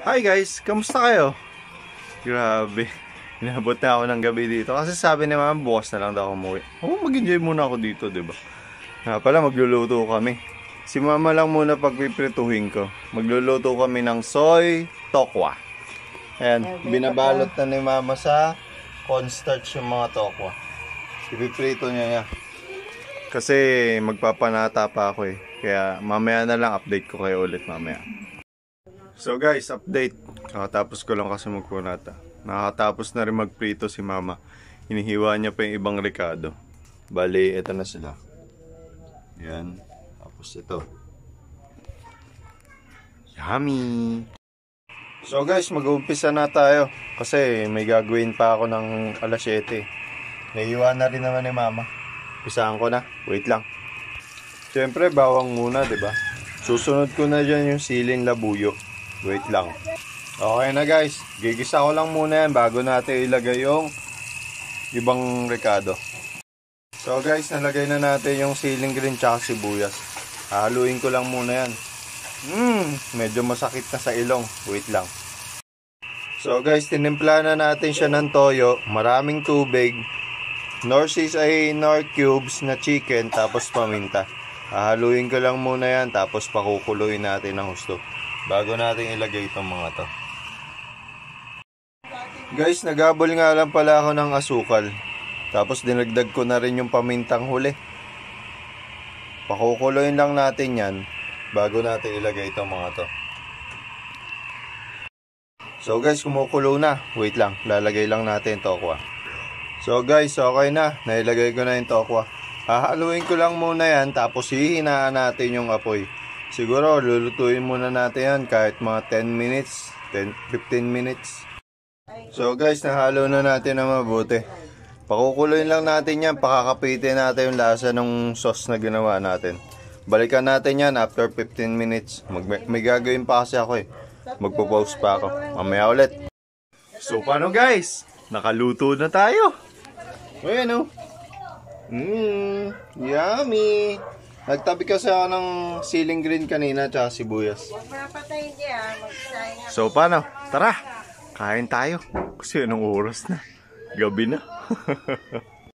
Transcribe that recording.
Hi guys, kamusta kayo? Grabe, inabot na ako ng gabi dito kasi sabi ni mama bukas na lang daw ako umuwi. Mag-enjoy muna ako dito, diba? Pala magluluto kami. Si mama lang muna pagpiprituhin ko. Magluluto kami ng soy tokwa. Ayan, binabalot na ni mama sa cornstarch yung mga tokwa. Ipiprito niya. Kasi magpapanata pa ako eh. Kaya mamaya na lang update ko kayo ulit mamaya. So guys, update. Nakatapos ko lang kasi magpunata. Nakatapos na rin magprito si mama. Hinihiwa niya pa yung ibang rekado. Bali, ito na sila. Yan. Tapos ito. Yummy! So guys, mag-uumpisa na tayo. Kasi may gagawin pa ako ng alas 7. Nahiwa na rin naman ni mama. Pisaan ko na. Wait lang. Siyempre, bawang muna, diba? Susunod ko na dyan yung siling labuyo. Wait lang. Okay na guys. Gigisa ko lang muna yan bago natin ilagay yung ibang rekado. So guys, nalagay na natin yung siling green tsaka sibuyas. Haluin ko lang muna yan. Medyo masakit na sa ilong. Wait lang. So guys, tinimpla na natin siya ng toyo. Maraming tubig. Nor cubes na chicken tapos paminta. Haluin ko lang muna yan tapos pakukuluin natin ng husto bago natin ilagay itong mga to. Guys, nagabol nga lang pala ako ng asukal. Tapos dinagdag ko na rin yung pamintang huli. Pakukuluin lang natin yan bago natin ilagay itong mga to. So guys, kumukulo na. Wait lang, lalagay lang natin tokwa. So guys, okay na. Nailagay ko na yung tokwa. Hahaluin ko lang muna yan tapos hihinaan natin yung apoy. Siguro lulutuin muna natin yan kahit mga 10 minutes, 15 minutes. So guys, nahalo na natin na mabuti. Pakukuluin lang natin yan, pakakapitin natin yung lasa ng sauce na ginawa natin. Balikan natin yan after 15 minutes. May gagawin pa kasi ako eh. Magpo-pause pa ako. Mamaya ulit. So paano guys? Nakaluto na tayo. Bueno. Yummy! Nagtabi kasi ako ng siling green kanina tsaka sibuyas. So paano? Tara! Kain tayo. Kasi anong oras na? Gabi na.